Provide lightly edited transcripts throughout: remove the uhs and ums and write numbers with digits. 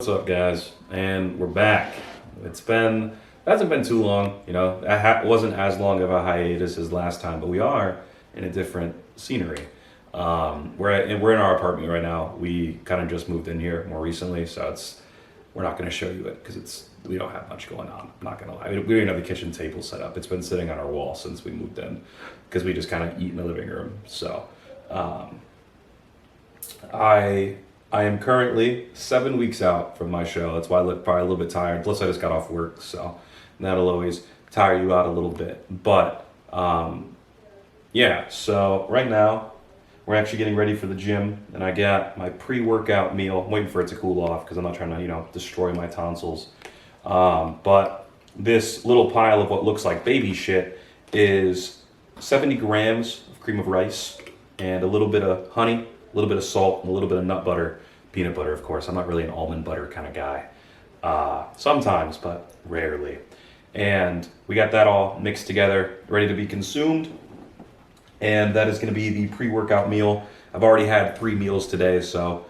What's up, guys? And we're back. It hasn't been too long, it wasn't as long of a hiatus as last time, but we are in a different scenery. We're in our apartment right now. We kind of just moved in here more recently, so we're not going to show you it because we don't have much going on. I'm not going to lie. We don't even have the kitchen table set up. It's been sitting on our wall since we moved in because we just kind of eat in the living room. So, I am currently 7 weeks out from my show. That's why I look probably a little bit tired. Plus, I just got off work, so that'll always tire you out a little bit. But yeah, so right now we're actually getting ready for the gym, and I got my pre-workout meal. I'm waiting for it to cool off because I'm not trying to, destroy my tonsils. But this little pile of what looks like baby shit is 70 grams of cream of rice and a little bit of honey, a little bit of salt, and a little bit of nut butter, peanut butter, of course. I'm not really an almond butter kind of guy. Sometimes, but rarely. And we got that all mixed together, ready to be consumed. And that is going to be the pre-workout meal. I've already had 3 meals today, so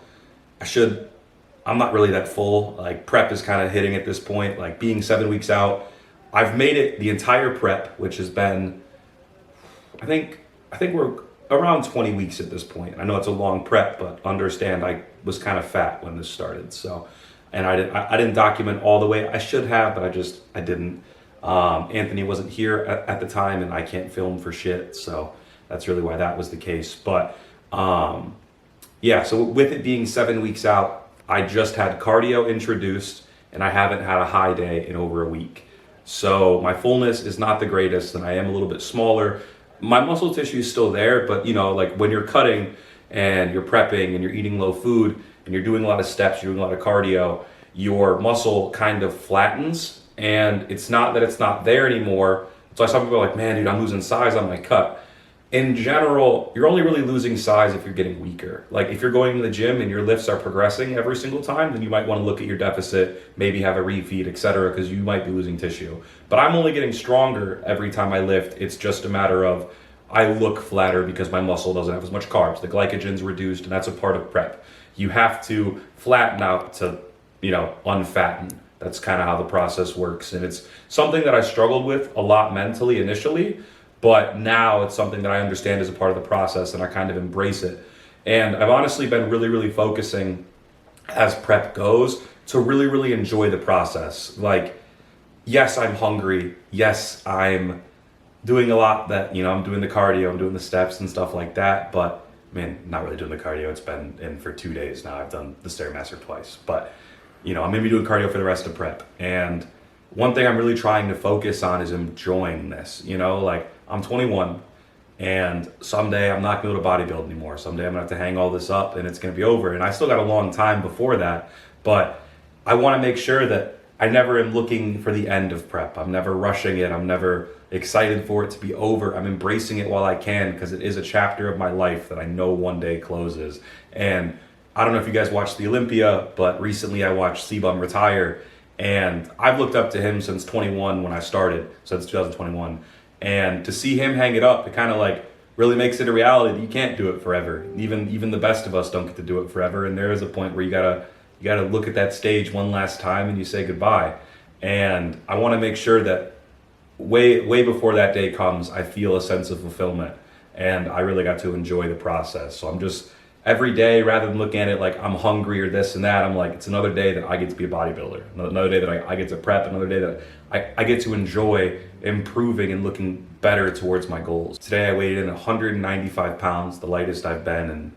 I'm not really that full. Like, prep is kind of hitting at this point. Like, being 7 weeks out, I've made it the entire prep, which has been, I think we're around 20 weeks at this point. I know it's a long prep, but understand I was kind of fat when this started. So, and I didn't document all the way. I should have, but I didn't. Anthony wasn't here at the time, and I can't film for shit. So that's really why that was the case. But yeah, so with it being 7 weeks out, I just had cardio introduced, and I haven't had a high day in over a week. So my fullness is not the greatest, and I am a little bit smaller. My muscle tissue is still there, but like when you're cutting and you're prepping and you're eating low food and you're doing a lot of steps, you're doing a lot of cardio, your muscle kind of flattens, and it's not that it's not there anymore. So some people are like, man, dude, I'm losing size on my cut. In general, you're only really losing size if you're getting weaker. Like, if you're going to the gym and your lifts are progressing every single time, then you might want to look at your deficit, maybe have a refeed, etc., because you might be losing tissue. But I'm only getting stronger every time I lift. It's just a matter of I look flatter because my muscle doesn't have as much carbs. The glycogen's reduced, and that's a part of prep. You have to flatten out to, unfatten. That's kind of how the process works. And it's something that I struggled with a lot mentally initially, but now it's something that I understand as a part of the process, and I kind of embrace it. And I've honestly been really, really focusing as prep goes to really, really enjoy the process. Like, yes, I'm hungry. Yes, I'm doing a lot that, I'm doing the cardio, I'm doing the steps and stuff like that. But, not really doing the cardio. It's been in for 2 days now. I've done the Stairmaster twice. But, I'm going to be doing cardio for the rest of prep. And one thing I'm really trying to focus on is enjoying this. Like, I'm 21, and someday I'm not going to bodybuild anymore. Someday I'm going to have to hang all this up, and it's going to be over. And I still got a long time before that, but I want to make sure that I never am looking for the end of prep. I'm never rushing it. I'm never excited for it to be over. I'm embracing it while I can, because it is a chapter of my life that I know one day closes. And I don't know if you guys watched the Olympia, but recently I watched Sebum retire, and I've looked up to him since 21 when I started, since 2021. And to see him hang it up, it kind of like really makes it a reality that you can't do it forever. Even the best of us don't get to do it forever. And there is a point where you gotta look at that stage one last time and you say goodbye. And I want to make sure that way before that day comes, I feel a sense of fulfillment, and I really got to enjoy the process. So I'm just, every day, rather than looking at it like I'm hungry or this and that, I'm like, it's another day that I get to be a bodybuilder. Another day that I get to prep. Another day that I get to enjoy improving and looking better towards my goals. Today I weighed in 195 pounds, the lightest I've been in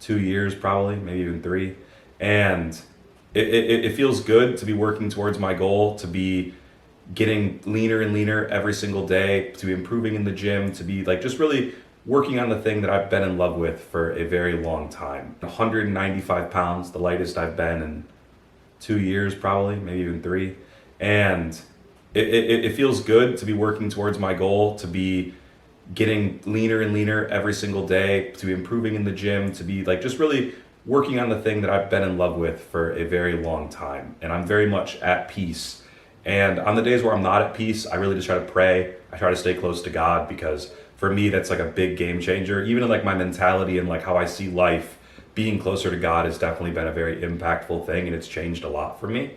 2 years, probably, maybe even 3. And it feels good to be working towards my goal, to be getting leaner and leaner every single day, to be improving in the gym, to be like just really working on the thing that I've been in love with for a very long time. 195 pounds, the lightest I've been in 2 years, probably, maybe even 3. And it feels good to be working towards my goal, to be getting leaner and leaner every single day, to be improving in the gym, to be like just really working on the thing that I've been in love with for a very long time. And I'm very much at peace. And on the days where I'm not at peace, I really just try to pray. I try to stay close to God, because for me, that's like a big game changer. Even in like my mentality and like how I see life, being closer to God has definitely been a very impactful thing, and it's changed a lot for me.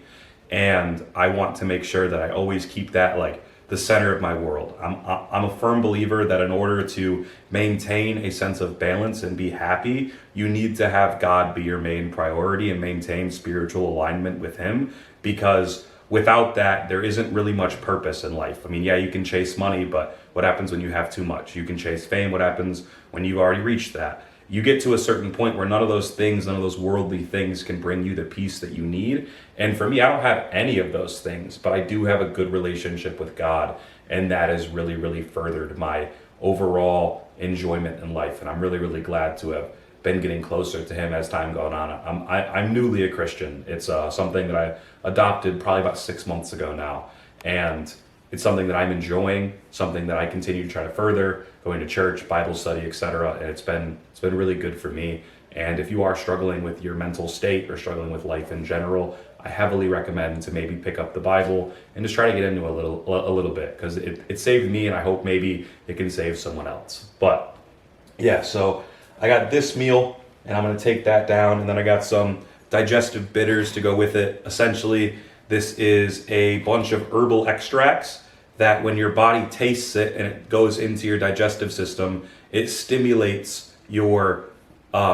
And I want to make sure that I always keep that like the center of my world. I'm a firm believer that in order to maintain a sense of balance and be happy, you need to have God be your main priority and maintain spiritual alignment with Him, because without that, there isn't really much purpose in life. I mean, yeah, you can chase money, but what happens when you have too much? You can chase fame. What happens when you've already reached that? You get to a certain point where none of those things, none of those worldly things can bring you the peace that you need. And for me, I don't have any of those things, but I do have a good relationship with God. And that has really, really furthered my overall enjoyment in life. And I'm really, really glad to have been getting closer to Him as time gone on. I'm newly a Christian. It's something that I adopted probably about 6 months ago now. And it's something that I'm enjoying, something that I continue to try to further, going to church, Bible study, etc. And it's been really good for me. And if you are struggling with your mental state or struggling with life in general, I heavily recommend to maybe pick up the Bible and just try to get into a little bit, because it saved me, and I hope maybe it can save someone else. But yeah, so I got this meal, and I'm going to take that down, and then I got some digestive bitters to go with it. Essentially, this is a bunch of herbal extracts that when your body tastes it and it goes into your digestive system, it stimulates your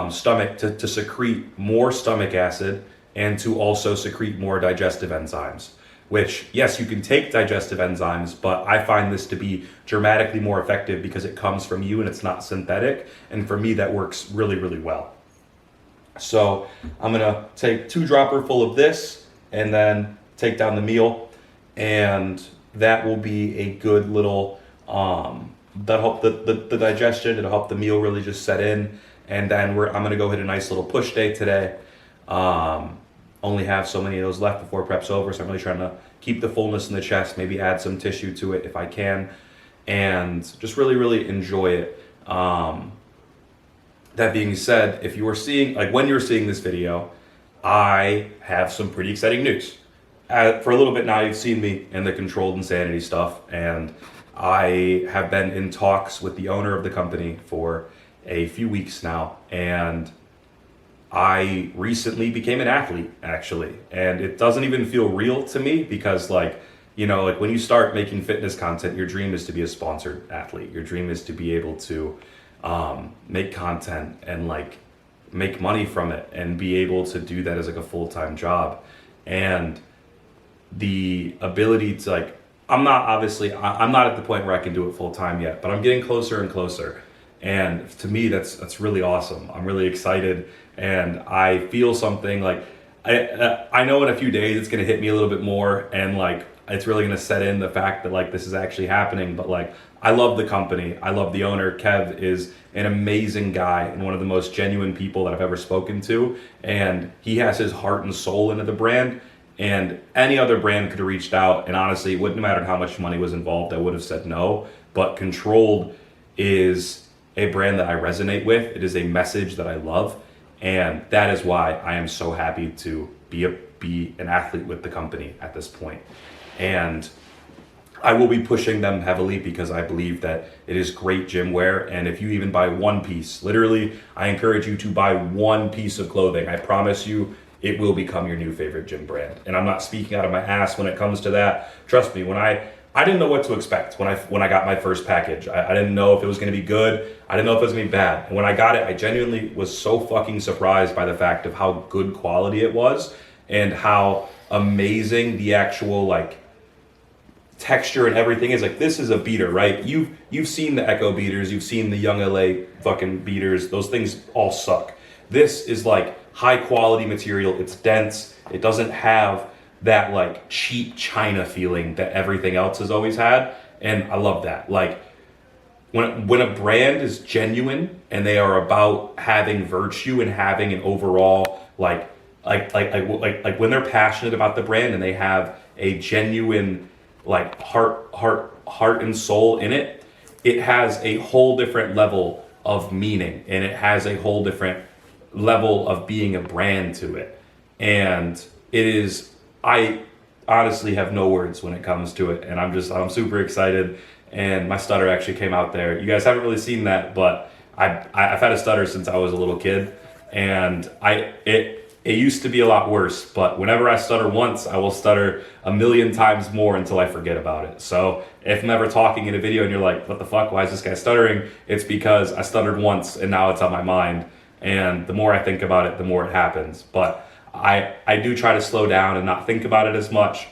stomach to secrete more stomach acid and to also secrete more digestive enzymes. Which, yes, you can take digestive enzymes, but I find this to be dramatically more effective because it comes from you and it's not synthetic. And for me, that works really, really well. So I'm gonna take 2 dropper full of this and then take down the meal, and that will be a good little, that'll help the digestion, it'll help the meal really just set in. And then I'm gonna go hit a nice little push day today. Only have so many of those left before prep's over, so I'm really trying to keep the fullness in the chest, maybe add some tissue to it if I can, and just really, really enjoy it. That being said, if you are seeing, like when you're seeing this video, I have some pretty exciting news. For a little bit now, you've seen me in the controlled insanity stuff, and I have been in talks with the owner of the company for a few weeks now, and I recently became an athlete, actually. And it doesn't even feel real to me because, like, you know, like when you start making fitness content, your dream is to be a sponsored athlete. Your dream is to be able to make content and like make money from it and be able to do that as like a full-time job. And the ability to like, I'm not at the point where I can do it full-time yet, but I'm getting closer and closer. And to me, that's really awesome. I'm really excited, and I feel something like I know in a few days it's gonna hit me a little bit more, and like it's really gonna set in the fact that like this is actually happening. But like I love the company, I love the owner. Kev is an amazing guy and one of the most genuine people that I've ever spoken to, and he has his heart and soul into the brand. And any other brand could have reached out, and honestly, it wouldn't matter how much money was involved, I would have said no. But Controlled is a brand that I resonate with. It is a message that I love, and that is why I am so happy to be an athlete with the company at this point. And I will be pushing them heavily because I believe that it is great gym wear. And if you even buy one piece, literally, I encourage you to buy one piece of clothing. I promise you, it will become your new favorite gym brand. And I'm not speaking out of my ass when it comes to that. Trust me, when I didn't know what to expect when I got my first package. I didn't know if it was going to be good. I didn't know if it was going to be bad. And when I got it, I genuinely was so fucking surprised by the fact of how good quality it was and how amazing the actual like texture and everything is. Like, this is a beater, right? You've seen the Echo beaters, you've seen the Young LA fucking beaters. Those things all suck. This is like high quality material. It's dense. It doesn't have that like cheap China feeling that everything else has always had, and I love that. Like when a brand is genuine and they are about having virtue and having an overall like when they're passionate about the brand and they have a genuine like heart and soul in it, it has a whole different level of meaning, and it has a whole different level of being a brand to it. And it is, I honestly have no words when it comes to it, and I'm super excited. And my stutter actually came out there. You guys haven't really seen that, but I've had a stutter since I was a little kid, And it used to be a lot worse, but whenever I stutter once, I will stutter a million times more until I forget about it. So if I'm ever talking in a video and you're like, what the fuck, why is this guy stuttering? It's because I stuttered once and now it's on my mind. And the more I think about it, the more it happens. But I do try to slow down and not think about it as much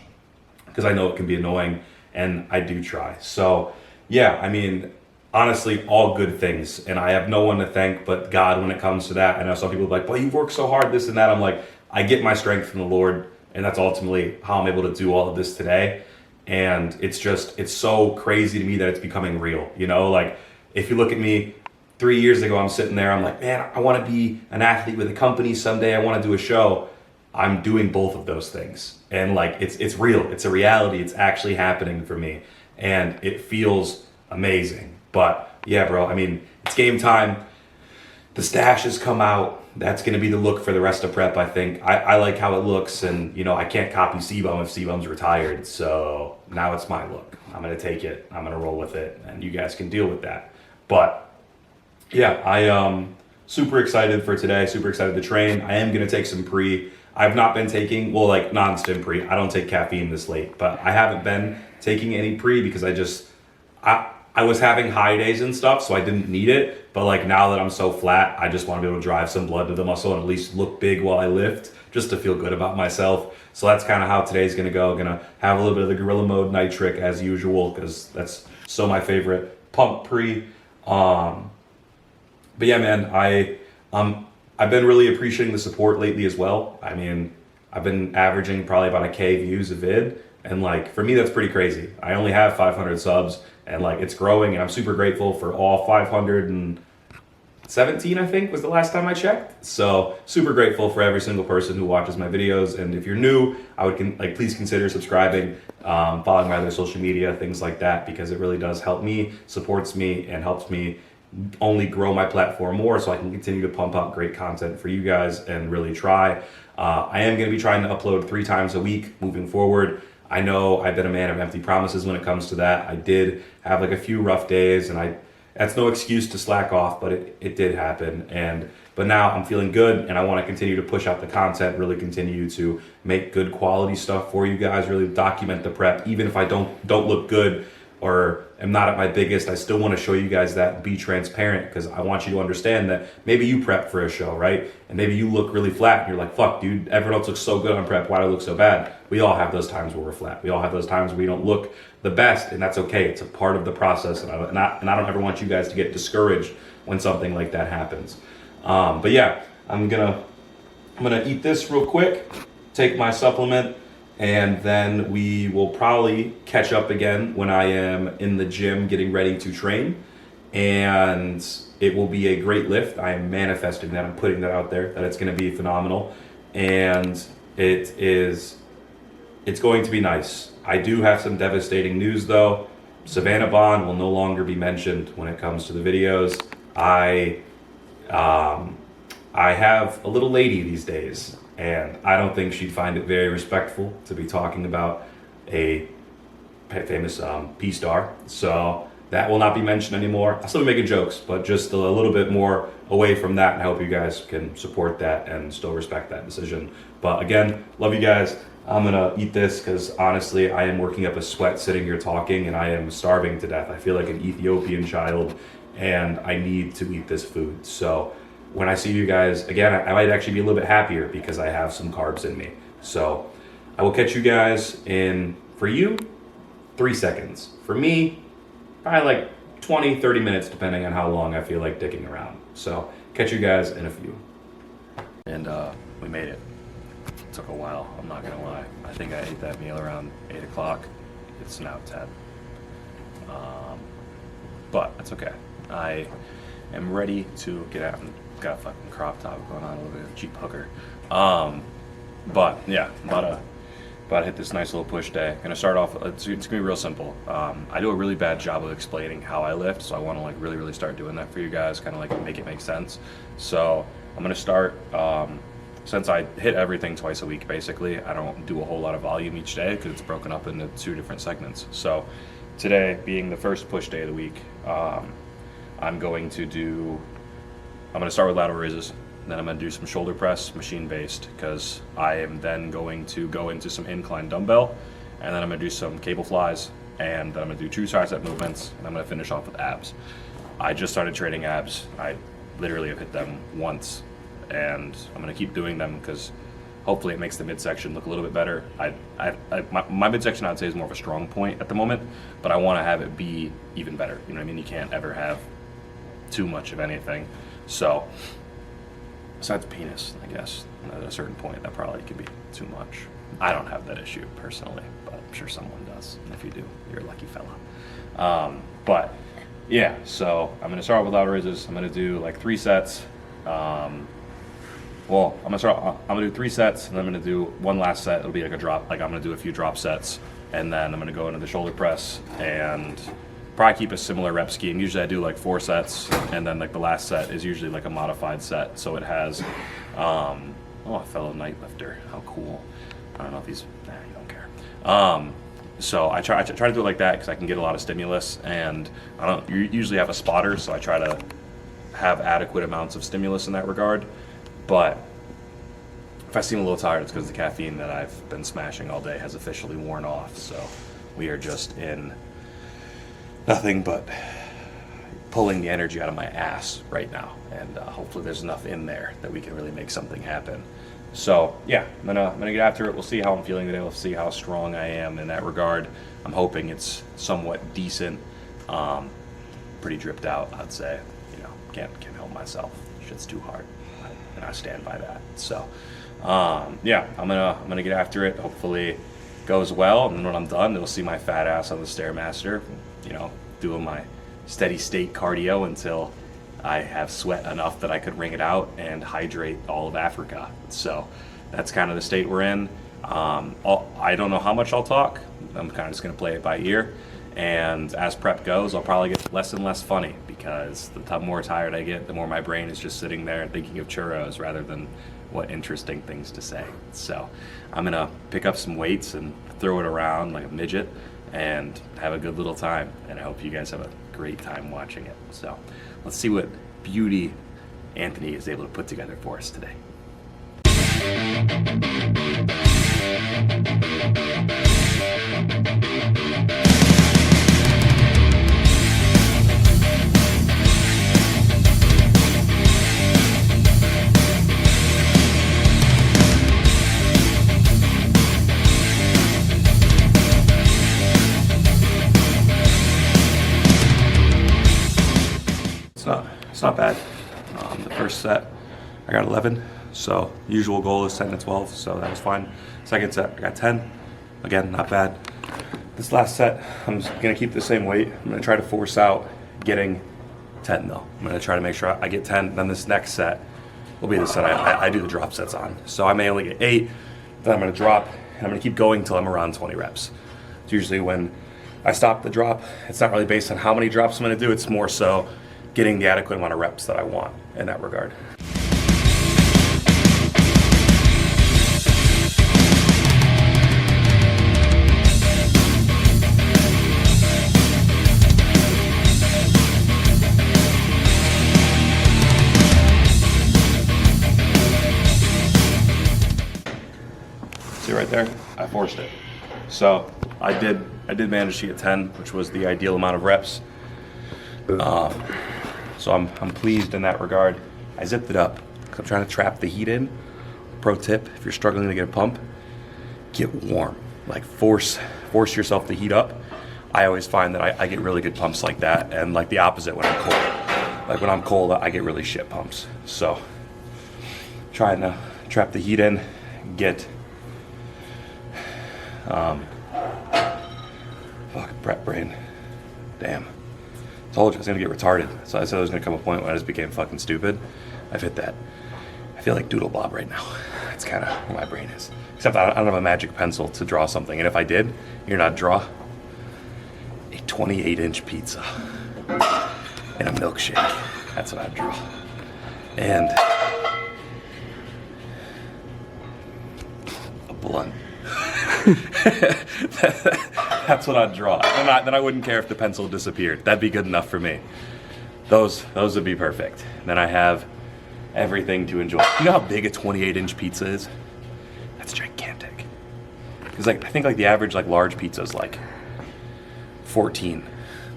because I know it can be annoying, and I do try. So yeah, I mean, honestly, all good things, and I have no one to thank but God when it comes to that. I know some people are like, well, you've worked so hard, this and that. I'm like, I get my strength from the Lord, and that's ultimately how I'm able to do all of this today. And it's so crazy to me that it's becoming real, you know? Like, if you look at me 3 years ago, I'm sitting there, I'm like, man, I want to be an athlete with a company someday, I want to do a show. I'm doing both of those things, and like, it's real, it's a reality, it's actually happening for me, and it feels amazing. But yeah, bro, I mean, it's game time. The stash has come out. That's going to be the look for the rest of prep, I think. I like how it looks, and you know, I can't copy C-Bum if C-Bum's retired, so now it's my look. I'm going to take it, I'm going to roll with it, and you guys can deal with that. But yeah, I super excited for today, super excited to train. I am going to take some pre. I've not been taking, well, like non-stim pre. I don't take caffeine this late, but I haven't been taking any pre because I was having high days and stuff, so I didn't need it. But like, now that I'm so flat, I just want to be able to drive some blood to the muscle and at least look big while I lift, just to feel good about myself. So that's kind of how today's going to go. Gonna have a little bit of the gorilla mode nitric as usual, because that's so my favorite pump pre. But yeah, man, I've been really appreciating the support lately as well. I mean, I've been averaging probably about 1K views a vid, and like, for me, that's pretty crazy. I only have 500 subs, and like, it's growing, and I'm super grateful for all 517, I think, was the last time I checked. So super grateful for every single person who watches my videos. And if you're new, I would please consider subscribing, following my other social media, things like that, because it really does help me, supports me, and helps me only grow my platform more so I can continue to pump out great content for you guys and really try. I am going to be trying to upload 3 times a week moving forward. I know I've been a man of empty promises when it comes to that. I did have like a few rough days, and that's no excuse to slack off, but it did happen. But now I'm feeling good, and I want to continue to push out the content, really continue to make good quality stuff for you guys, really document the prep. Even if I don't look good or am not at my biggest, I still want to show you guys that, be transparent, because I want you to understand that maybe you prep for a show, right? And maybe you look really flat and you're like, fuck, dude, everyone else looks so good on prep, why do I look so bad? We all have those times where we're flat. We all have those times where we don't look the best, and that's okay. It's a part of the process, and I don't ever want you guys to get discouraged when something like that happens. But yeah, I'm gonna eat this real quick, take my supplement, and then we will probably catch up again when I am in the gym getting ready to train. And it will be a great lift. I am manifesting that. I'm putting that out there, that it's going to be phenomenal. And it's going to be nice. I do have some devastating news though. Savannah Bond will no longer be mentioned when it comes to the videos. I have a little lady these days, and I don't think she'd find it very respectful to be talking about a famous P-star. So that will not be mentioned anymore. I'll still be making jokes, but just a little bit more away from that, and I hope you guys can support that and still respect that decision. But again, love you guys. I'm gonna eat this because honestly, I am working up a sweat sitting here talking, and I am starving to death. I feel like an Ethiopian child, and I need to eat this food. So when I see you guys again, I might actually be a little bit happier because I have some carbs in me. So I will catch you guys in, for you, 3 seconds. For me, probably like 20, 30 minutes, depending on how long I feel like dicking around. So catch you guys in a few. And we made it. It took a while, I'm not gonna lie. I think I ate that meal around 8 o'clock. It's now 10. But that's okay. I am ready to get out. Got a fucking crop top going on, a little bit of a cheap hooker. But yeah, about to hit this nice little push day. Gonna start off, it's gonna be real simple. I do a really bad job of explaining how I lift, so I wanna like really start doing that for you guys, kind of like make it make sense. So I'm gonna start, since I hit everything twice a week basically, I don't do a whole lot of volume each day because it's broken up into 2 different segments. So today, being the first push day of the week, I'm gonna start with lateral raises. and then I'm going to do some shoulder press, machine-based, because I am then going to go into some incline dumbbell, and then I'm going to do some cable flies, and then I'm going to do 2 tricep movements, and I'm going to finish off with abs. I just started training abs. I literally have hit them once, and I'm going to keep doing them because hopefully it makes the midsection look a little bit better. My midsection, I'd say, is more of a strong point at the moment, but I want to have it be even better. You know what I mean? You can't ever have too much of anything. So, besides penis, I guess, at a certain point, that probably could be too much. I don't have that issue personally, but I'm sure someone does. And if you do, you're a lucky fella. But yeah, so I'm going to start with lateral raises. I'm going to do like 3 sets. Well, I'm gonna do 3 sets, and then I'm gonna do 1 last set. It'll be like a drop, like I'm gonna do a few drop sets, and then I'm gonna go into the shoulder press and probably keep a similar rep scheme. Usually I do like 4 sets, and then like the last set is usually like a modified set. So it has, oh, a fellow night lifter, how cool. I don't know if he's, you don't care. So I try to do it like that because I can get a lot of stimulus, and I don't usually have a spotter, so I try to have adequate amounts of stimulus in that regard. But if I seem a little tired, it's because the caffeine that I've been smashing all day has officially worn off. So we are just in nothing but pulling the energy out of my ass right now. And hopefully there's enough in there that we can really make something happen. So yeah, I'm gonna get after it. We'll see how I'm feeling today. We'll see how strong I am in that regard. I'm hoping it's somewhat decent. Pretty dripped out, I'd say. You know, can't help myself. Shit's too hard. And I stand by that. So, yeah, I'm gonna get after it. Hopefully, it goes well. And when I'm done, you'll see my fat ass on the Stairmaster. You know, doing my steady state cardio until I have sweat enough that I could wring it out and hydrate all of Africa. So that's kind of the state we're in. I don't know how much I'll talk. I'm kind of just gonna play it by ear. And as prep goes, I'll probably get less and less funny because the more tired I get, the more my brain is just sitting there thinking of churros rather than what interesting things to say. So I'm gonna pick up some weights and throw it around like a midget and have a good little time. And I hope you guys have a great time watching it. So let's see what beauty Anthony is able to put together for us today. It's not bad. The first set, I got 11, so usual goal is 10 to 12, so that was fine. Second set, I got 10. Again, not bad. This last set, I'm just gonna keep the same weight. I'm gonna try to force out getting 10 though. I'm gonna try to make sure I get 10, then this next set will be the set I do the drop sets on. So I may only get 8, then I'm gonna drop, and I'm gonna keep going till I'm around 20 reps. It's usually when I stop the drop, it's not really based on how many drops I'm gonna do, it's more so getting the adequate amount of reps that I want in that regard. See right there? I forced it. So I did manage to get 10, which was the ideal amount of reps. So I'm pleased in that regard. I zipped it up because I'm trying to trap the heat in. Pro tip, if you're struggling to get a pump, get warm. Like force yourself to heat up. I always find that I get really good pumps like that, and like the opposite when I'm cold. Like when I'm cold, I get really shit pumps. So trying to trap the heat in, get fuck prep brain. Damn. Told you I was gonna get retarded. So I said there was gonna come a point when I just became fucking stupid. I've hit that. I feel like Doodle Bob right now. That's kind of where my brain is. Except I don't have a magic pencil to draw something. And if I did, you're not draw a 28-inch pizza and a milkshake. That's what I'd draw. And a blunt. That's what I'd draw. Then I wouldn't care if the pencil disappeared. That'd be good enough for me. Those would be perfect. Then I have everything to enjoy. You know how big a 28-inch pizza is? That's gigantic. Because like I think like the average like large pizza is like 14.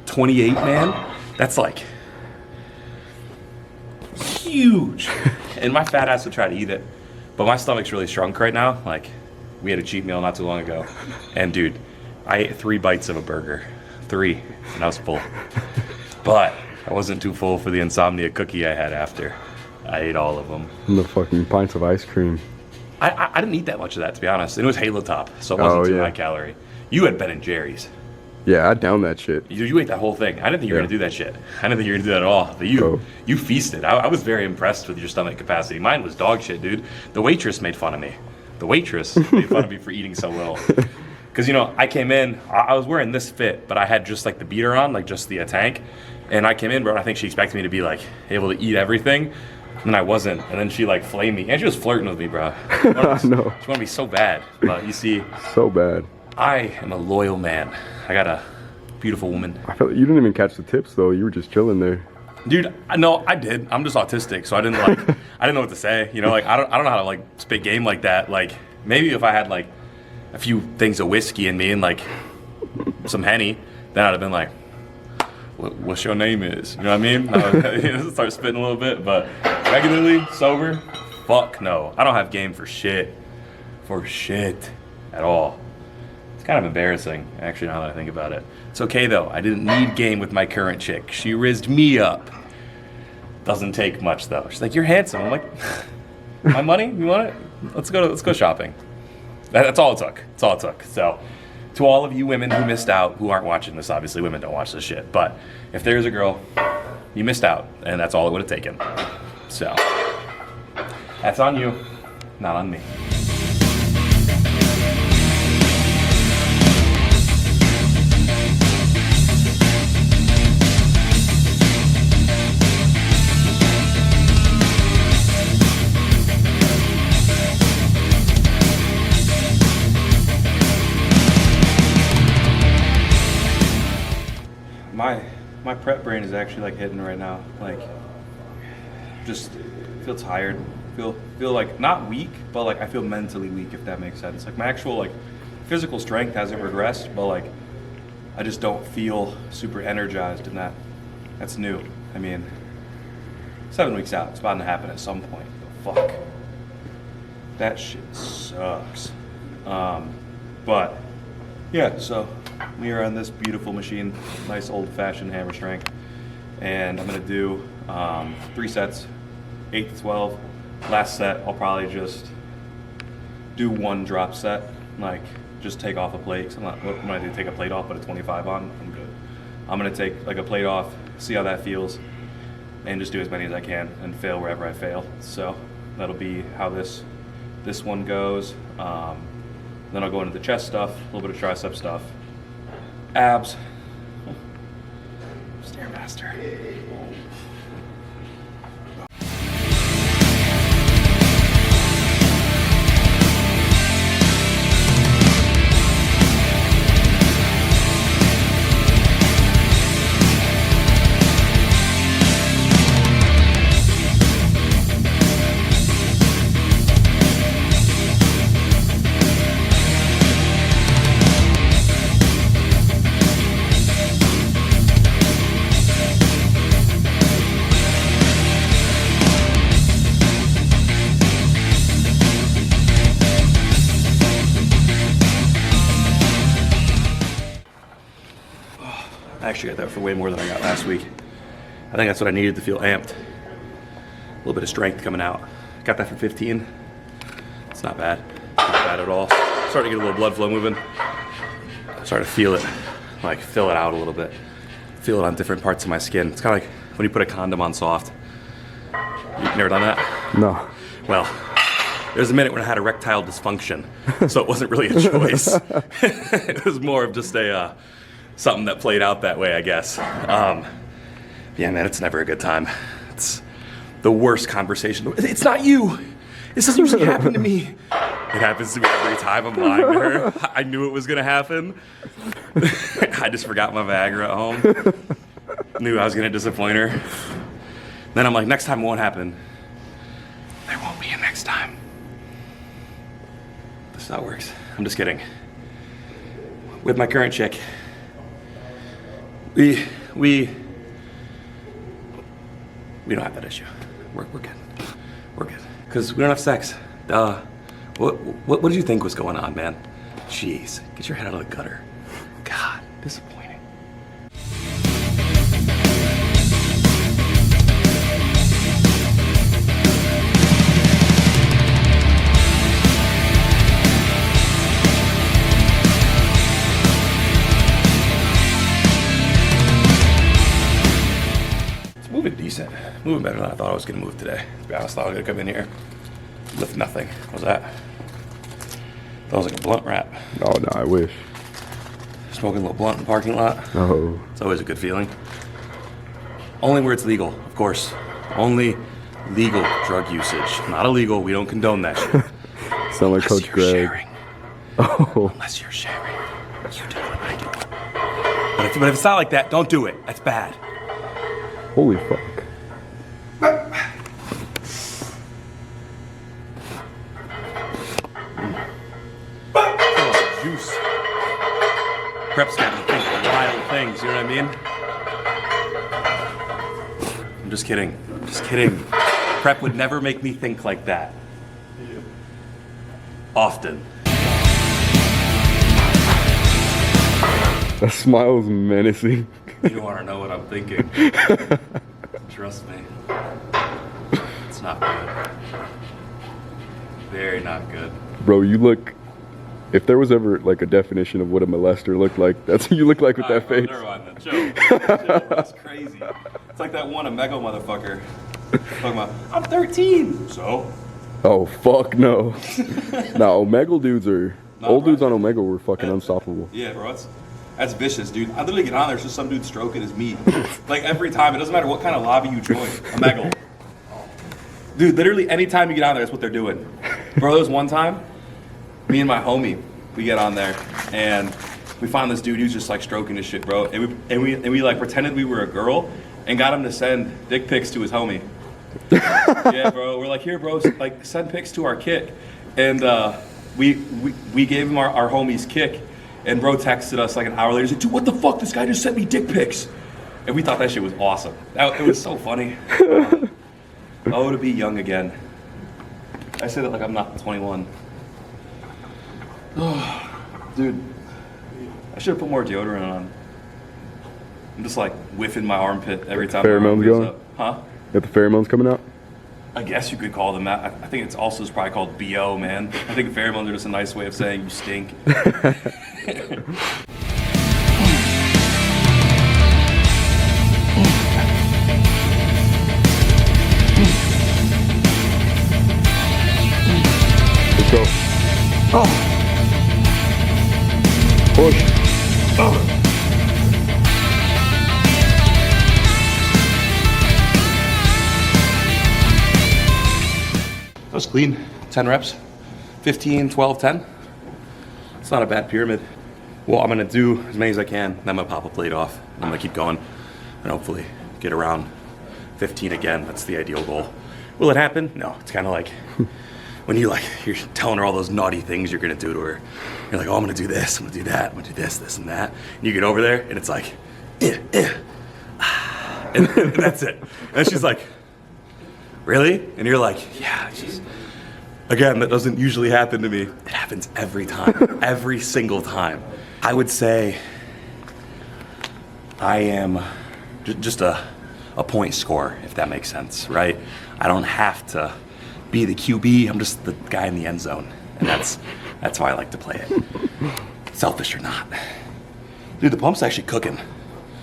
28, man, that's like huge. And my fat ass would try to eat it, but my stomach's really shrunk right now. Like, we had a cheat meal not too long ago, and dude, I ate 3 bites of a burger. 3, and I was full. But I wasn't too full for the insomnia cookie I had after. I ate all of them. And the fucking pints of ice cream. I didn't eat that much of that, to be honest. And it was Halo Top, so it wasn't too high calorie. You had Ben and Jerry's. Yeah, I downed that shit. You ate that whole thing. I didn't think you were going to do that shit. I didn't think you were going to do that at all. But you feasted. I was very impressed with your stomach capacity. Mine was dog shit, dude. The waitress made fun of me. The waitress made fun of me for eating so little. Because, you know, I came in, I was wearing this fit, but I had just like the beater on, like just the tank. And I came in, bro, and I think she expected me to be like able to eat everything. And I wasn't. And then she like flamed me. And she was flirting with me, bro. I know. She wanted to be so bad. But you see. So bad. I am a loyal man. I got a beautiful woman. I felt you didn't even catch the tips though. You were just chilling there. Dude, no, I did. I'm just autistic, so I didn't like. I didn't know what to say. You know, like I don't know how to like spit game like that. Like maybe if I had like a few things of whiskey in me and like some Henny, then I'd have been like, "What's your name is?" You know what I mean? I would start spitting a little bit, but regularly sober, fuck no. I don't have game for shit at all. It's kind of embarrassing, actually, now that I think about it. It's okay, though. I didn't need game with my current chick. She rizzed me up. Doesn't take much, though. She's like, "You're handsome." I'm like, "My money? You want it? Let's go shopping." That's all it took. That's all it took. So, to all of you women who missed out, who aren't watching this, obviously women don't watch this shit, but if there's a girl, you missed out, and that's all it would have taken. So, that's on you, not on me. My prep brain is actually like hitting right now. Like, just feel tired. Feel like not weak, but like I feel mentally weak, if that makes sense. Like my actual like physical strength hasn't regressed, but like I just don't feel super energized, and that's new. I mean, 7 weeks out, it's bound to happen at some point. But fuck, that shit sucks. But yeah, so we are on this beautiful machine, nice old-fashioned hammer strength, and I'm gonna do 3 sets, 8 to 12. Last set, I'll probably just do 1 drop set, like just take off a plate. Cause I'm not, what am I gonna do? Take a plate off, put a 25 on. I'm good. I'm gonna take like a plate off, see how that feels, and just do as many as I can and fail wherever I fail. So that'll be how this one goes. Then I'll go into the chest stuff, a little bit of tricep stuff, abs, Stairmaster. I actually got that for way more than I got last week. I think that's what I needed to feel amped. A little bit of strength coming out. Got that for 15. It's not bad. Not bad at all. Starting to get a little blood flow moving. Starting to feel it, like fill it out a little bit. Feel it on different parts of my skin. It's kind of like when you put a condom on soft. You've never done that? No. Well, there's a minute when I had erectile dysfunction, so it wasn't really a choice. It was more of just a something that played out that way, I guess. Yeah, man, it's never a good time. It's the worst conversation. It's not you. This doesn't usually happen to me. It happens to me every time I'm lying to her. I knew it was gonna happen. I just forgot my Viagra at home. Knew I was gonna disappoint her. Then I'm like, next time it won't happen. me in next time. This is how it works. I'm just kidding. With my current chick, we don't have that issue. We're good. We're good. Because we don't have sex. What did you think was going on, man? Jeez, get your head out of the gutter. God, disappointing. Moving decent. Moving better than I thought I was gonna move today. To be honest, I thought I was gonna come in here, lift nothing. What was that? That was like a blunt wrap. Oh no, I wish. Smoking a little blunt in the parking lot. Oh. It's always a good feeling. Only where it's legal, of course. Only legal drug usage. Not illegal, we don't condone that shit. Sound like Coach Greg. Sharing. Oh. Unless you're sharing. You do it, I do it. But if it's not like that, don't do it. That's bad. Holy fuck. Oh, juice. Prep's got me thinking wild things, you know what I mean? I'm just kidding. Just kidding. Prep would never make me think like that. Often. That smile's menacing. You don't want to know what I'm thinking. Trust me. It's not good. Very not good. Bro, you look... If there was ever like a definition of what a molester looked like, that's what you look like with that face. Never mind that. Chill. That's crazy. It's like that one Omega motherfucker. Talking about, I'm 13. So? Oh, fuck no. Nah, Omega dudes are... Old dudes on Omega were fucking unstoppable. Yeah, bro. That's vicious, dude. I literally get on there, it's just some dude stroking his meat. Like every time, it doesn't matter what kind of lobby you join. Omega. Dude, literally anytime you get on there, that's what they're doing. Bro, there was one time, me and my homie, we get on there, and we found this dude who's just like stroking his shit, bro. And we like pretended we were a girl and got him to send dick pics to his homie. Yeah, bro. We're like, here, bro, like send pics to our kick. And we gave him our homie's kick. And bro texted us like an hour later. He's like, dude, what the fuck? This guy just sent me dick pics. And we thought that shit was awesome. It was so funny. Oh, to be young again. I say that like I'm not 21. Oh, dude. I should have put more deodorant on. I'm just like whiffing my armpit every time. Pheromones going? Up. Huh? Got the pheromones coming out? I guess you could call them that. I think it's also probably called BO, man. I think pheromones are just a nice way of saying you stink. Let's go. Oh. Push. Oh. That was clean. 10 reps. 15, 12, 10. It's not a bad pyramid. Well, I'm gonna do as many as I can, then I'm gonna pop a plate off. I'm gonna keep going and hopefully get around 15 again. That's the ideal goal. Will it happen? No. It's kind of like when you're telling her all those naughty things you're gonna do to her. You're like, oh, I'm gonna do this, I'm gonna do that, I'm gonna do this, this, and that. And you get over there and it's like, and that's it. And she's like, really? And you're like, yeah, jeez. Again, that doesn't usually happen to me. It happens every time, every single time. I would say I am just a point scorer, if that makes sense, right? I don't have to be the QB. I'm just the guy in the end zone, and that's how I like to play it. Selfish or not. Dude, the pump's actually cooking.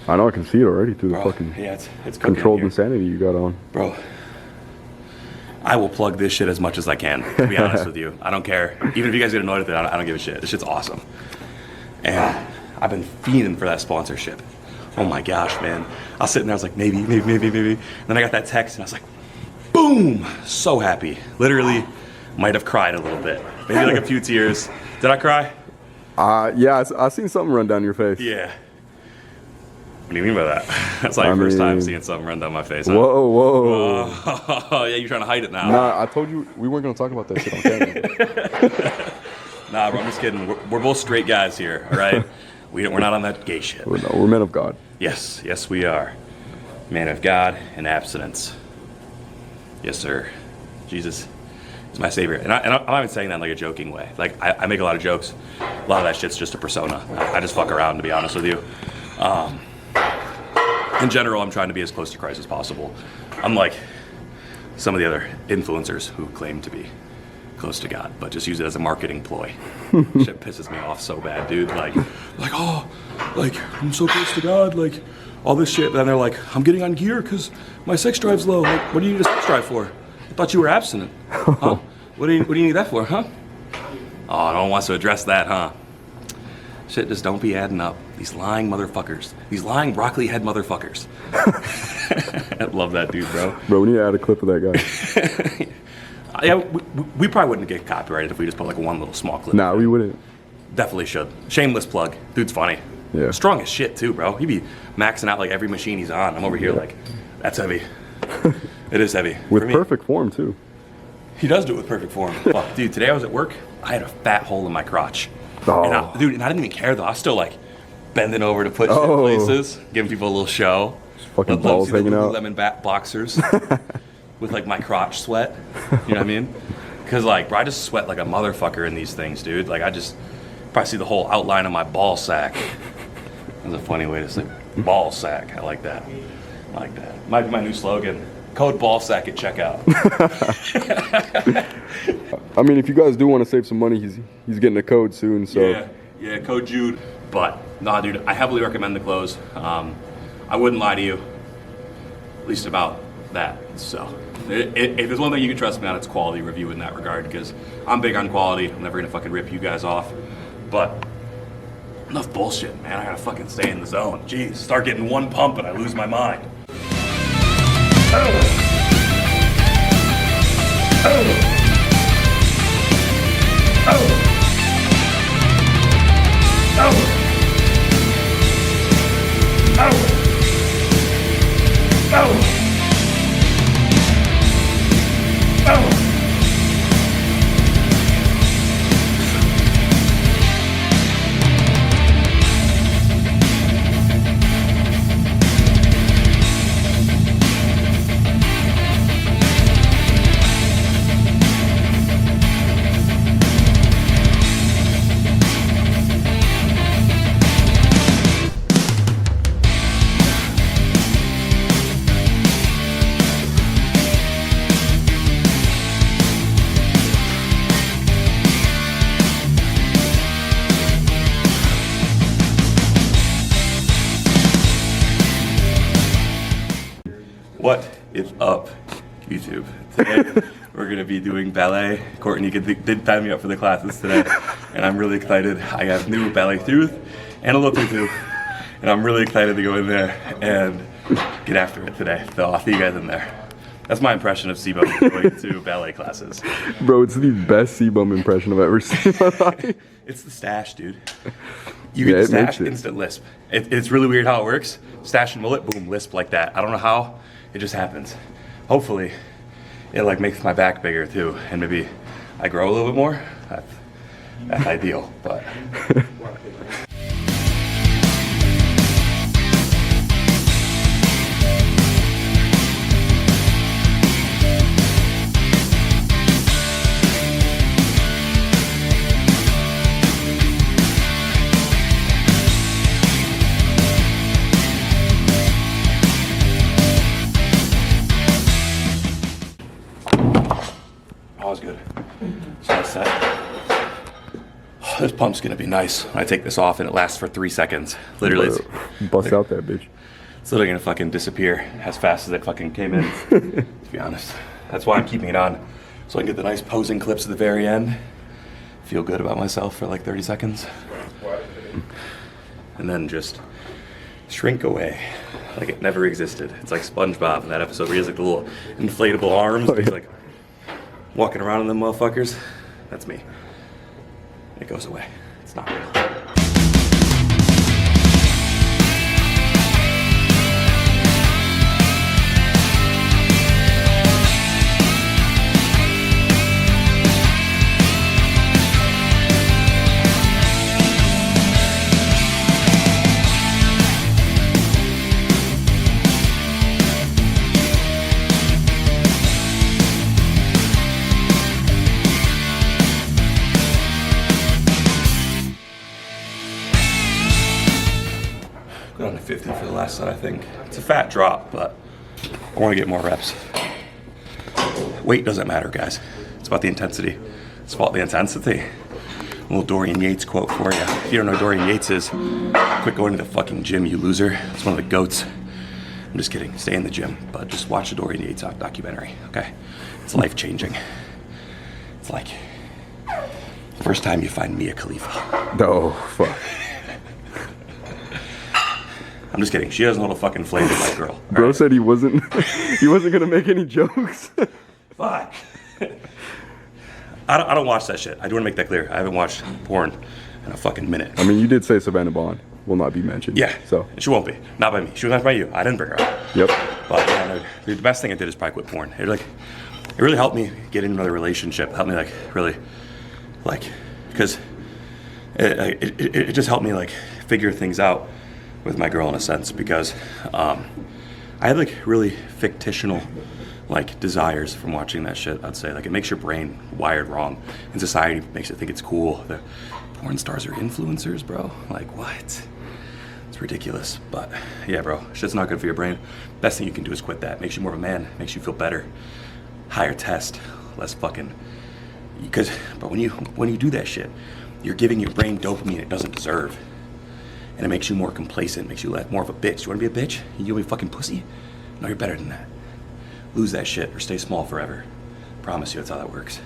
I know, I can see it already through the Bro, fucking yeah, it's cooking controlled here. insanity you got on. Bro, I will plug this shit as much as I can, to be honest with you. I don't care. Even if you guys get annoyed with it, I don't give a shit. This shit's awesome. And I've been fiending for that sponsorship. Oh my gosh, man. I was sitting there, I was like, maybe. And then I got that text and I was like, boom! So happy. Literally, might have cried a little bit. Maybe like a few tears. Did I cry? Yeah, I seen something run down your face. Yeah. What do you mean by that? That's like first time seeing something run down my face. Huh? Whoa. Oh, yeah, you're trying to hide it now. Nah, I told you we weren't gonna talk about that shit on camera. Nah, bro, I'm just kidding. We're both straight guys here, all right? We're not on that gay shit. We're men of God. Yes, we are. Man of God and abstinence. Yes, sir. Jesus is my savior. And I'm not even saying that in like a joking way. Like, I make a lot of jokes. A lot of that shit's just a persona. I just fuck around, to be honest with you. In general, I'm trying to be as close to Christ as possible. Unlike some of the other influencers who claim to be close to God, but just use it as a marketing ploy. Shit pisses me off so bad, dude. Like, oh, like, I'm so close to God, like, all this shit. But then they're like, I'm getting on gear because my sex drive's low. Like, what do you need a sex drive for? I thought you were abstinent. Huh? What do you need that for, huh? Oh, no one wants to address that, huh? Shit just don't be adding up. These lying motherfuckers. These lying broccoli head motherfuckers. I love that dude, bro. Bro, we need to add a clip of that guy. Yeah, we probably wouldn't get copyrighted if we just put like one little small clip. Nah, we wouldn't. Definitely should. Shameless plug. Dude's funny. Yeah. Strong as shit too, bro. He be maxing out like every machine he's on. I'm over here like, that's heavy. It is heavy. With perfect form too. He does do it with perfect form. Fuck, dude, today I was at work. I had a fat hole in my crotch. Oh. And I didn't even care though. I was still like bending over to put shit in places, giving people a little show. Just fucking balls hanging out. Lemon boxers with like my crotch sweat. You know what I mean? Because like, bro, I just sweat like a motherfucker in these things, dude. Like I just probably see the whole outline of my ball sack. That's a funny way to say ball sack. I like that. I like that. Might be my new slogan. Code ball sack at checkout. I mean, if you guys do want to save some money, he's getting a code soon. So yeah, code Jude. But nah, dude, I heavily recommend the clothes. I wouldn't lie to you, at least about that. So if there's one thing you can trust me on, it's quality review in that regard, because I'm big on quality. I'm never gonna fucking rip you guys off. But enough bullshit, man. I gotta fucking stay in the zone. Jeez, start getting one pump and I lose my mind. Oh. What is up, YouTube? Today we're going to be doing ballet. Courtney did sign me up for the classes today, and I'm really excited. I have new ballet truth and a look too, and I'm really excited to go in there and get after it today. So I'll see you guys in there. That's my impression of Seabum going to ballet classes. Bro, it's the best Seabum impression I've ever seen in my life. It's the stash, dude. You get the stash, instant lisp. It's really weird how it works. Stash and mullet, boom, lisp like that. I don't know how. It just happens. Hopefully, it like makes my back bigger too, and maybe I grow a little bit more. That's ideal, but. That was good. So I set. Oh, this pump's gonna be nice when I take this off and it lasts for 3 seconds. Literally, bust out that bitch. It's literally gonna fucking disappear as fast as it fucking came in. To be honest, that's why I'm keeping it on, so I can get the nice posing clips at the very end. Feel good about myself for like 30 seconds, and then just shrink away like it never existed. It's like SpongeBob in that episode where he has like the little inflatable arms. He's like walking around in them motherfuckers. That's me. It goes away. It's not real. 250 for the last set, I think. It's a fat drop, but I want to get more reps. Weight doesn't matter, guys. It's about the intensity. It's about the intensity. A little Dorian Yates quote for you. If you don't know who Dorian Yates is, quit going to the fucking gym, you loser. It's one of the goats. I'm just kidding. Stay in the gym, but just watch the Dorian Yates documentary, okay? It's life-changing. It's like the first time you find Mia Khalifa. Oh, fuck. I'm just kidding. She doesn't hold a fucking flame in my girl. Bro said he wasn't gonna make any jokes. Fuck. I don't watch that shit. I do want to make that clear. I haven't watched porn in a fucking minute. I mean, you did say Savannah Bond will not be mentioned. Yeah. So. And she won't be. Not by me. She was mentioned by you. I didn't bring her up. Yep. But yeah, no, the best thing I did is probably quit porn. It really helped me get into another relationship. Helped me because it just helped me figure things out with my girl in a sense, because I had really fictional desires from watching that shit. I'd say it makes your brain wired wrong, and society makes it think it's cool. The porn stars are influencers, bro. What? It's ridiculous. But yeah, bro, shit's not good for your brain. Best thing you can do is quit that. Makes you more of a man. Makes you feel better. Higher test, less fucking. But when you do that shit, you're giving your brain dopamine it doesn't deserve, and it makes you more complacent. Makes you more of a bitch. You want to be a bitch? You want to be a fucking pussy? No, you're better than that. Lose that shit or stay small forever. Promise you that's how that works.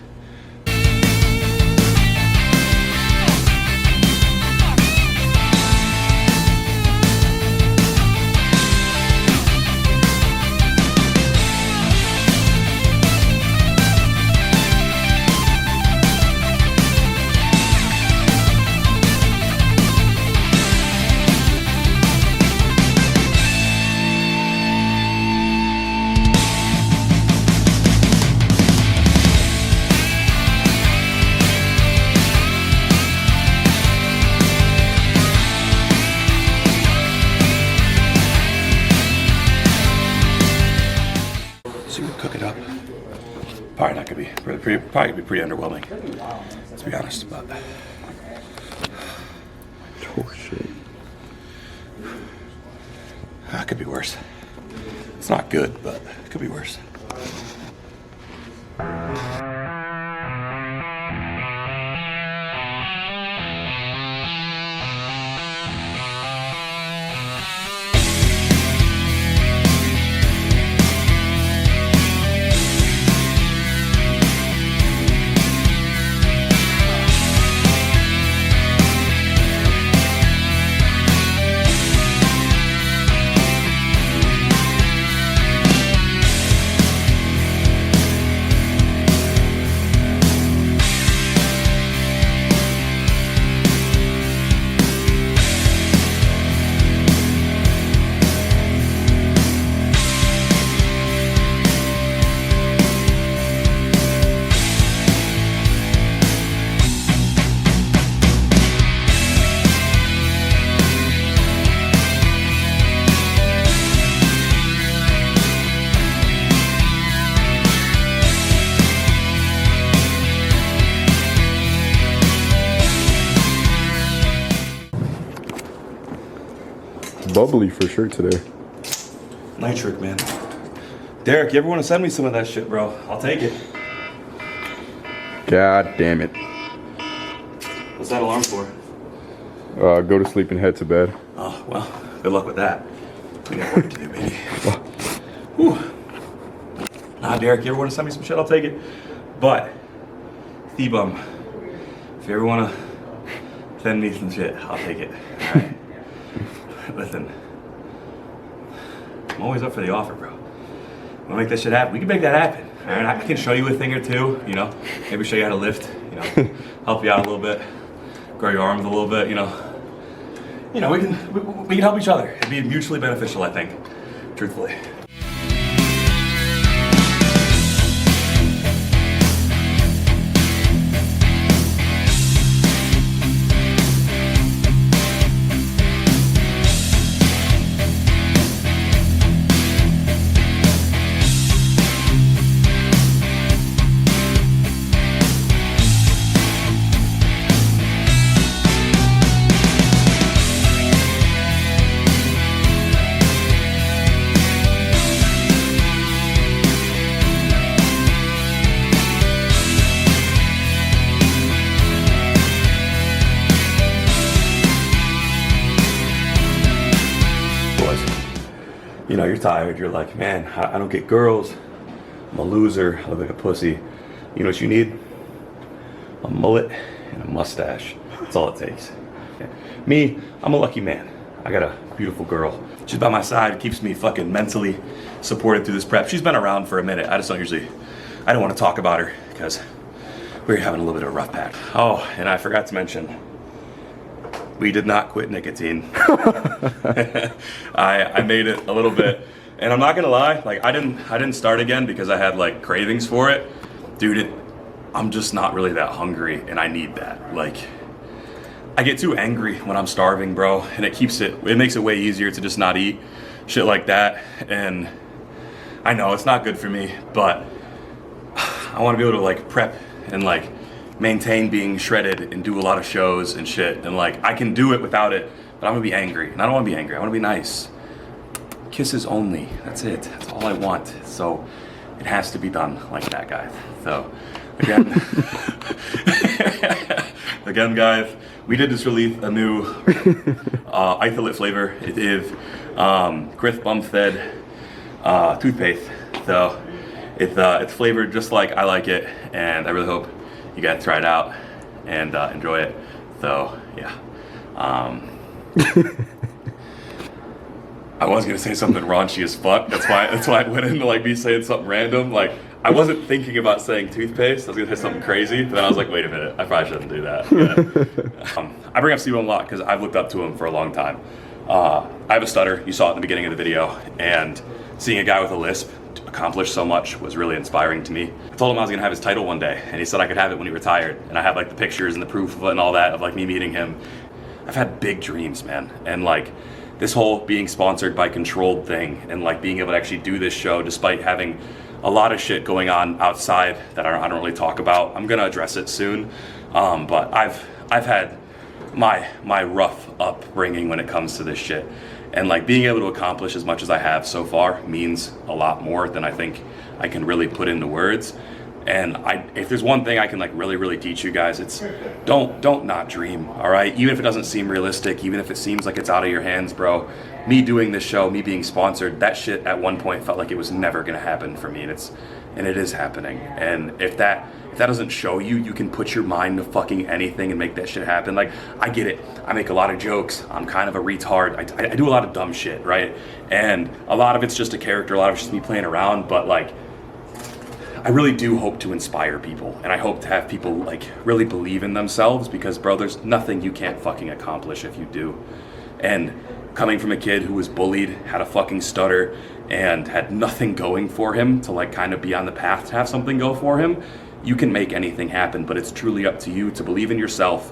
Probably not gonna be probably be pretty underwhelming, to be honest. But Oh shit. It could be worse. It's not good, but it could be worse. Bubbly for sure today. Nitric, man. Derek, you ever want to send me some of that shit, bro? I'll take it. God damn it. What's that alarm for? Go to sleep and head to bed. Oh, well, good luck with that. We got work to do, baby. Whew. Nah, Derek, you ever want to send me some shit? I'll take it. But, Thebum, if you ever want to send me some shit, I'll take it. All right? Listen, I'm always up for the offer, bro. Wanna make that shit happen? We can make that happen. All right? I can show you a thing or two, you know. Maybe show you how to lift, you know. Help you out a little bit. Grow your arms a little bit, you know. You know, we can help each other. It'd be mutually beneficial, I think, truthfully. you know, you're tired. You're like, man, I don't get girls. I'm a loser. I look like a pussy. You know what you need? A mullet and a mustache. That's all it takes. Me, I'm a lucky man. I got a beautiful girl. She's by my side, keeps me fucking mentally supported through this prep. She's been around for a minute. I don't want to talk about her because we're having a little bit of a rough patch. Oh, and I forgot to mention, we did not quit nicotine. I made it a little bit, and I'm not gonna lie, like I didn't start again because I had like cravings for it. Dude, I'm just not really that hungry, and I need that. Like, I get too angry when I'm starving, bro, and it makes it way easier to just not eat shit like that. And I know it's not good for me, but I want to be able to like prep and like maintain being shredded and do a lot of shows and shit. And like I can do it without it, but I'm gonna be angry, and I don't want to be angry. I want to be nice. Kisses only. That's it. That's all I want. So it has to be done like that, guys. So again, again, guys, we did just release a new isolate flavor. It is crisp bum-fed toothpaste. So it's flavored just like I like it, and I really hope you guys try it out and enjoy it. So yeah. I was gonna say something raunchy as fuck. That's why I went into like me saying something random. Like I wasn't thinking about saying toothpaste. I was gonna say something crazy, but then I was like, wait a minute, I probably shouldn't do that. Yeah. I bring up Steve a lot because I've looked up to him for a long time. I have a stutter. You saw it in the beginning of the video, and seeing a guy with a lisp accomplish so much was really inspiring to me. I told him I was gonna have his title one day, and he said I could have it when he retired. And I have like the pictures and the proof of it and all that of like me meeting him. I've had big dreams, man, and like this whole being sponsored by Controlled thing and like being able to actually do this show despite having a lot of shit going on outside that I don't really talk about. I'm gonna address it soon, but I've had my rough upbringing when it comes to this shit, and like being able to accomplish as much as I have so far means a lot more than I think I can really put into words. And if there's one thing I can like really teach you guys, it's don't not dream, all right? Even if it doesn't seem realistic, even if it seems like it's out of your hands, bro. Me doing this show, me being sponsored, that shit at one point felt like it was never gonna happen for me, and it is happening. And if that doesn't show you, you can put your mind to fucking anything and make that shit happen. Like, I get it. I make a lot of jokes. I'm kind of a retard. I do a lot of dumb shit, right? And a lot of it's just a character. A lot of it's just me playing around. But like, I really do hope to inspire people, and I hope to have people like really believe in themselves, because bro, there's nothing you can't fucking accomplish if you do. And coming from a kid who was bullied, had a fucking stutter, and had nothing going for him to like kind of be on the path to have something go for him, you can make anything happen. But it's truly up to you to believe in yourself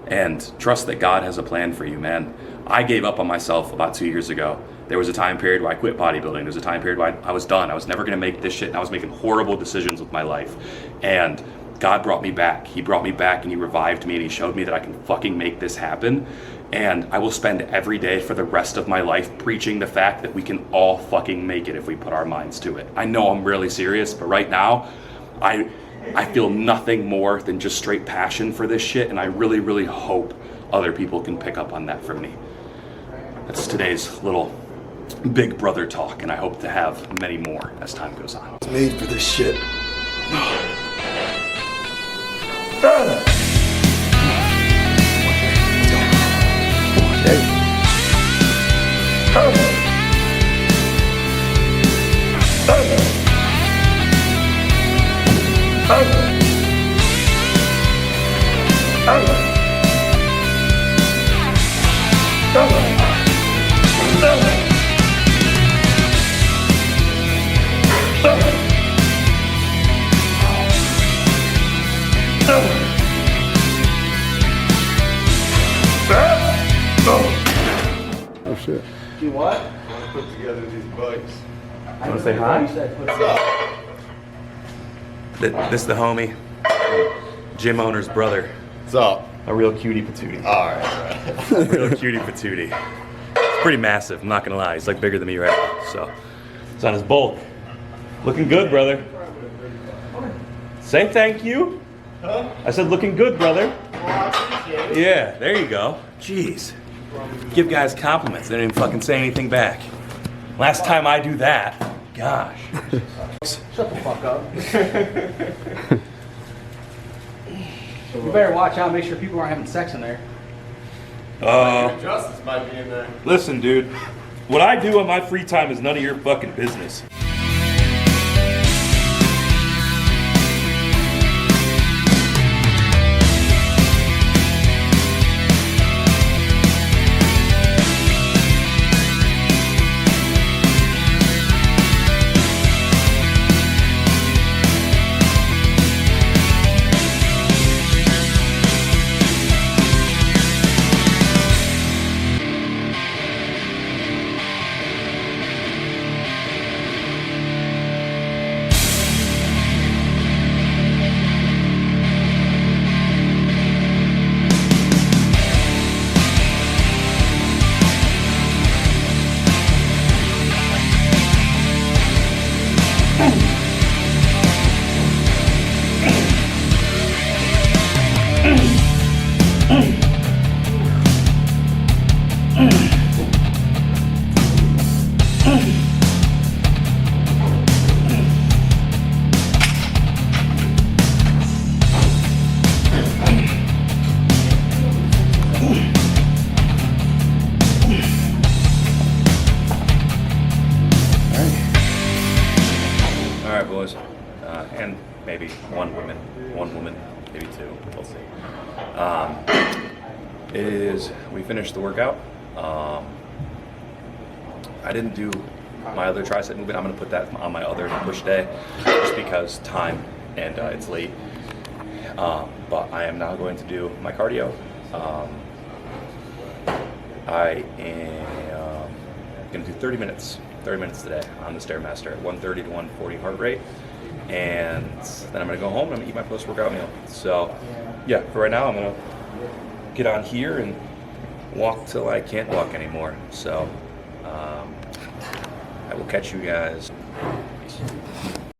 and trust that God has a plan for you, man. I gave up on myself about 2 years ago. There was a time period where I quit bodybuilding. There was a time period where I was done. I was never gonna make this shit, and I was making horrible decisions with my life. And God brought me back. He brought me back, and he revived me, and he showed me that I can fucking make this happen. And I will spend every day for the rest of my life preaching the fact that we can all fucking make it if we put our minds to it. I know I'm really serious, but right now, I feel nothing more than just straight passion for this shit, and I really hope other people can pick up on that from me. That's today's little big brother talk, and I hope to have many more as time goes on. It's made for this shit. Oh shit. You what? I want to put together these bikes. Want to say hi? This is the homie, gym owner's brother. What's up? A real cutie patootie. Alright, A real cutie patootie. It's pretty massive, I'm not gonna lie. He's like bigger than me right now, so. It's on his bulk. Looking good, brother. Say thank you. Huh? I said looking good, brother. Well, Yeah, there you go. Jeez. Give guys compliments, they didn't even fucking say anything back. Last time I do that, gosh. Shut the fuck up. You better watch out, make sure people aren't having sex in there. Justice might be in there. Listen, dude. What I do on my free time is none of your fucking business. All right, boys, and maybe one woman, maybe two. We'll see. We finished the workout. I didn't do my other tricep movement. I'm gonna put that on my other push day, just because time and it's late. But I am now going to do my cardio. I am gonna do 30 minutes today on the Stairmaster at 130 to 140 heart rate, and then I'm gonna go home and I'm gonna eat my post-workout meal. So yeah, for right now I'm gonna get on here and walk till I can't walk anymore. So I will catch you guys. Peace.